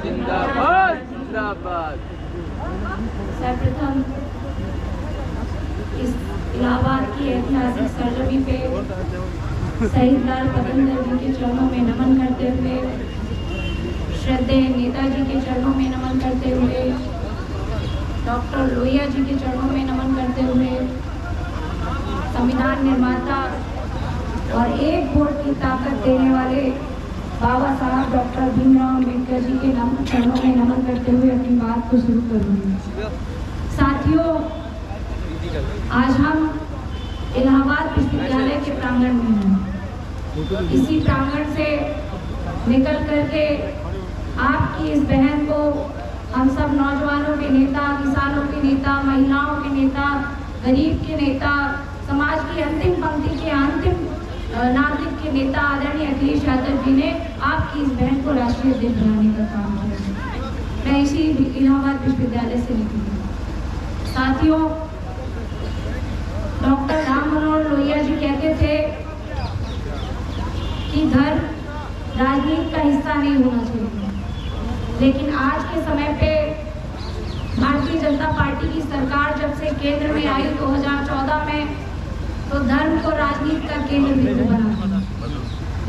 जिंदाबाद जिंदाबाद। सर्वप्रथम इस इलाहाबाद की ऐतिहासिक सरजमी पे शहीद लाल बदंदर जी के चरणों में नमन करते हुए, श्रद्धेय नेताजी के चरणों में नमन करते हुए, डॉक्टर लोहिया जी के चरणों में नमन करते हुए, संविधान निर्माता और एक वोट की ताकत देने वाले बाबा साहब डॉक्टर भीमराव अम्बेडकर जी के चरणों में नमन करते हुए अपनी बात को शुरू करूँगी। साथियों, आज हम इलाहाबाद विश्वविद्यालय के प्रांगण में हैं। इसी प्रांगण से निकल करके आपकी इस बहन को हम सब नौजवानों के नेता, किसानों के नेता, महिलाओं के नेता, गरीब के नेता, समाज की अंतिम पंक्ति के अंतिम नागरिक के नेता आदरणीय अखिलेश यादव जी ने आपकी इस बहन को राष्ट्रीय अध्यक्ष बनाने का काम किया। मैं इसी इलाहाबाद विश्वविद्यालय से निकली। साथियों, डॉक्टर राम मनोहर लोहिया जी कहते थे कि धर्म राजनीति का हिस्सा नहीं होना चाहिए, लेकिन आज के समय पे भारतीय जनता पार्टी की सरकार जब से केंद्र में आई 2014 में, तो धर्म को राजनीति का केंद्र बिंदु बना।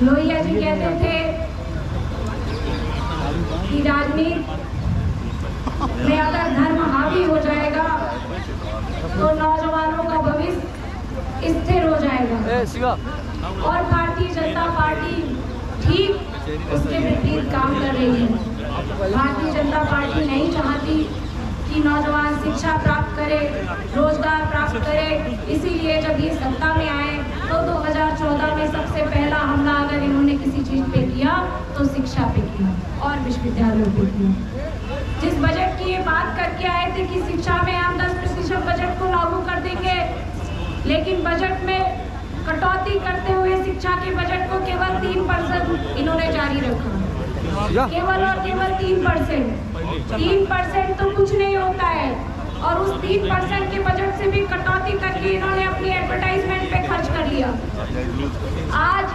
लोहिया जी कहते थे कि राजनीति में अगर धर्म हावी हो जाएगा तो नौजवानों का भविष्य स्थिर हो जाएगा। और भारतीय जनता पार्टी ठीक उसके विपरीत काम कर रही है। भारतीय जनता पार्टी नहीं चाहती कि नौजवान शिक्षा प्राप्त करे, रोजगार प्राप्त करे। इसीलिए जब ये सत्ता में आए तो 2014 में सबसे पहला हमला अगर इन्होंने किसी चीज पे किया तो शिक्षा पे किया और विश्वविद्यालयों पे किया। जिस बजट की ये बात करके आए थे कि शिक्षा में हम 10% बजट को लागू कर देंगे, लेकिन बजट में कटौती करते हुए शिक्षा के बजट को केवल 3% इन्होंने जारी रखा। केवल और केवल 3% तो कुछ नहीं होता है। और उस 3% के बजट से भी कटौती करके इन्होंने अपनी एडवर्टाइजमेंट पे खर्च कर लिया। आज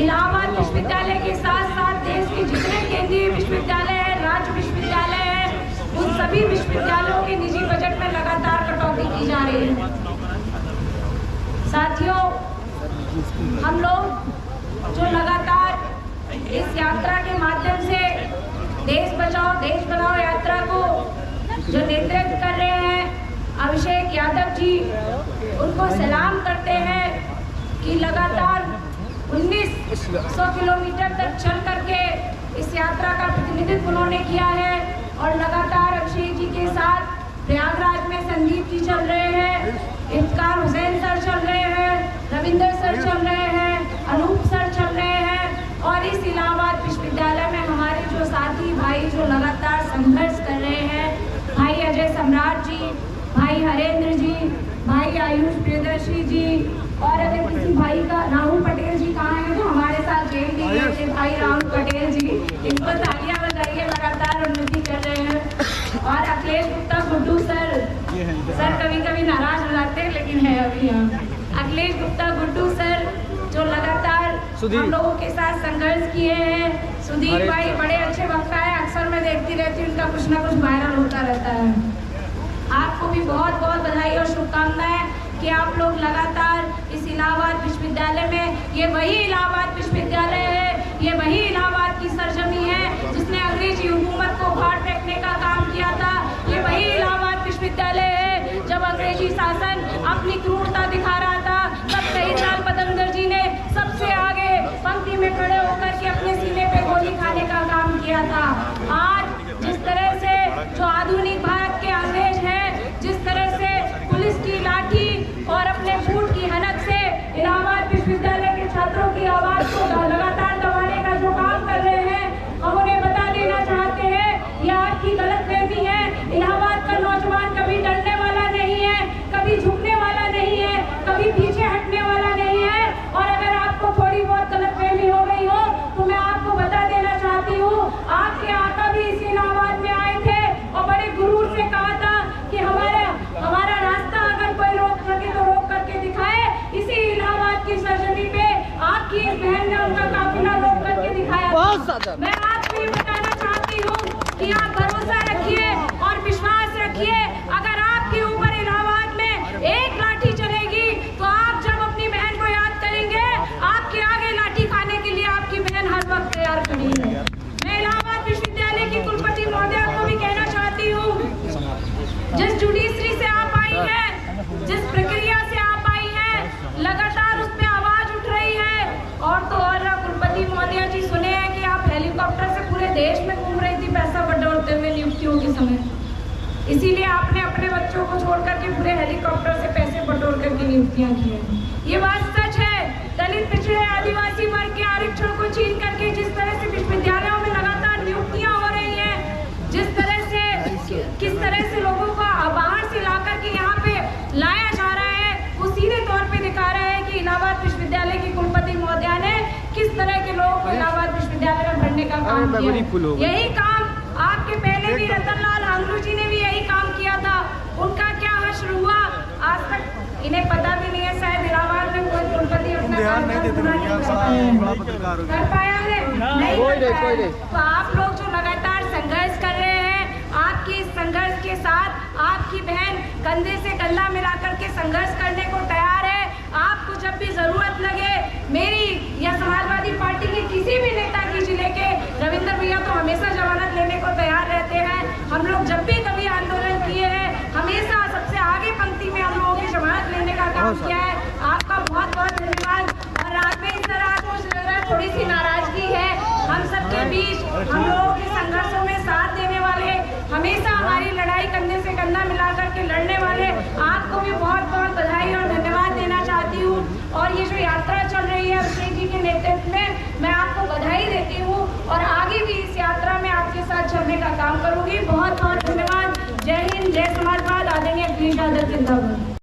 इलाहाबाद विश्वविद्यालय के साथ साथ देश के जितने केंद्रीय विश्वविद्यालय है, राज्य विश्वविद्यालय है, उन सभी विश्वविद्यालयों के निजी बजट में लगातार कटौती की जा रही है। साथियों, हम लोग जो लगातार इस यात्रा के माध्यम से देश बचाओ देश बनाओ यात्रा को जो नेतृत्व कर रहे हैं अभिषेक यादव जी, उनको सलाम करते हैं कि लगातार 1900 किलोमीटर तक चल करके इस यात्रा का प्रतिनिधित्व उन्होंने किया है। और लगातार अभिषेक जी के साथ प्रयागराज में संदीप जी चल रहे हैं, इफ्तिकार हुसैन सर चल रहे हैं, रविंदर सर चल रहे हैं, अनूप सर चल रहे हैं। और इस इलाहाबाद विश्वविद्यालय में हमारे जो साथी भाई जो लगातार संघर्ष कर रहे हैं, भाई अजय सम्राट जी, भाई हरेंद्र जी, भाई आयुष प्रियदर्शी जी, और अगर किसी भाई का राहुल पटेल जी कहाँ हैं जो हमारे साथ जेल में गए थे, भाई राहुल पटेल जी, इनको तालियां बजाइए, लगातार उन्नति कर रहे हैं। और अखिलेश गुप्ता गुड्डू सर कभी कभी नाराज हो जाते हैं लेकिन है अभी यहाँ। अखिलेश गुप्ता गुड्डू सर जो लगातार हम लोगों के साथ संघर्ष किए हैं। सुधीर भाई बड़े अच्छे वक्ता है, अक्सर मैं देखती रहती हूँ, उनका कुछ ना कुछ वायरल होता रहता है। आपको भी बहुत बहुत बधाई और शुभकामनाएं कि आप लोग लगातार इस इलाहाबाद विश्वविद्यालय में, ये वही इलाहाबाद विश्वविद्यालय है, ये वही इलाहाबाद की सरजमी है जिसने अंग्रेजी हुकूमत को उखाड़ फेंकने का काम किया था। ये वही इलाहाबाद विश्वविद्यालय है जब अंग्रेजी शासन अपनी क्रूरता दिखा रहा था, तब शहीद लाल बदंदर जी ने सबसे आगे पंक्ति में खड़े होकर के अपने सीने पे गोली खाने का काम किया था। आज जिस तरह से जो आधुनिक भारत के अंग्रेज हैं, जिस तरह से पुलिस की लाठी और अपने फूट की हनक से इलाहाबाद विश्वविद्यालय के छात्रों की आवाज को लगातार दबाने का जो काम कर रहे हैं, हम उन्हें बता देना चाहते हैं यह आपकी गलतफहमी है। इलाहाबाद का नौजवान कभी डरने वाला नहीं है, कभी झुकने वाला नहीं है, कभी पीछे हटने वाला नहीं है। और अगर आपको थोड़ी बहुत गलतफहमी हो गई हो तो मैं आपको बता देना चाहती हूँ, आपके आका भी इस इलाहाबाद में आए थे और बड़े गुरूर से कहा था कि हमारा रास्ता अगर कोई रोक सके तो रोक करके दिखाए। इसी इलाहाबाद की सरजमी पे आपकी इस बहन ने उनका काफिला रोक करके दिखाया। मैं आपको ये बताना चाहती हूँ देश में घूम रही थी पैसा बटोरते हुए नियुक्तियों के समय। इसीलिए आपने अपने बच्चों को छोड़ करके पूरे हेलीकॉप्टर से पैसे बटोर करके नियुक्तियां की हैं। ये बात सच है। दलित, पिछड़े, आदिवासी वर्ग के आरक्षण को छीन करके जिस तरह से विश्वविद्यालयों में लगातार नियुक्तियां हो रही हैं, किस तरह से लोगों को बाहर से ला करके यहाँ पे लाया जा रहा है, वो सीधे तौर पे दिखा रहा है कि इलाहाबाद विश्वविद्यालय की कुलपति महोदया ने किस तरह के लोगों को इलाहाबाद विश्वविद्यालय में भरने का काम किया। यही काम आपके पहले भी रतनलाल नांगलू जी ने भी यही काम किया था। उनका क्या हश्र हुआ आज तक इन्हें पता भी नहीं है। शायद इलाहाबाद में कोई कुलपति अपना काम कर पाया है, नहीं कर पाया। तो आप लोग जो लगातार संघर्ष कर रहे हैं, आपकी इस संघर्ष के साथ आपकी बहन कंधे से कंधा मिलाकर के संघर्ष करने को तैयार है। आपको जब भी जरूरत लगे, मेरी या समाजवादी पार्टी के किसी भी नेता की जिले के रविंद्र भैया तो हमेशा जमानत लेने को तैयार रहते हैं। हम लोग जब भी कभी आंदोलन किए हैं, हमेशा सबसे आगे पंक्ति में हम लोगों की जमानत लेने का काम किया है। आपका बहुत बहुत धन्यवाद। और रात में इस तरह कुछ लग रहा है, थोड़ी सी नाराजगी है हम सबके बीच। हम लोगों के संघर्षों में साथ देने वाले, हमेशा हमारी लड़ाई कंधे से कंधा मिलाकर के लड़ने वाले आपको भी बहुत बहुत बधाई और धन्यवाद देना चाहती हूँ। और ये जो यात्रा चल रही है अभिषेक जी के नेतृत्व में, मैं आपको बधाई देती हूँ और आगे भी इस यात्रा में आपके साथ चलने का काम करूँगी। बहुत बहुत धन्यवाद। जय हिंद, जय समाजवाद। आदरणीय अखिलेश यादव जिंदाबाद।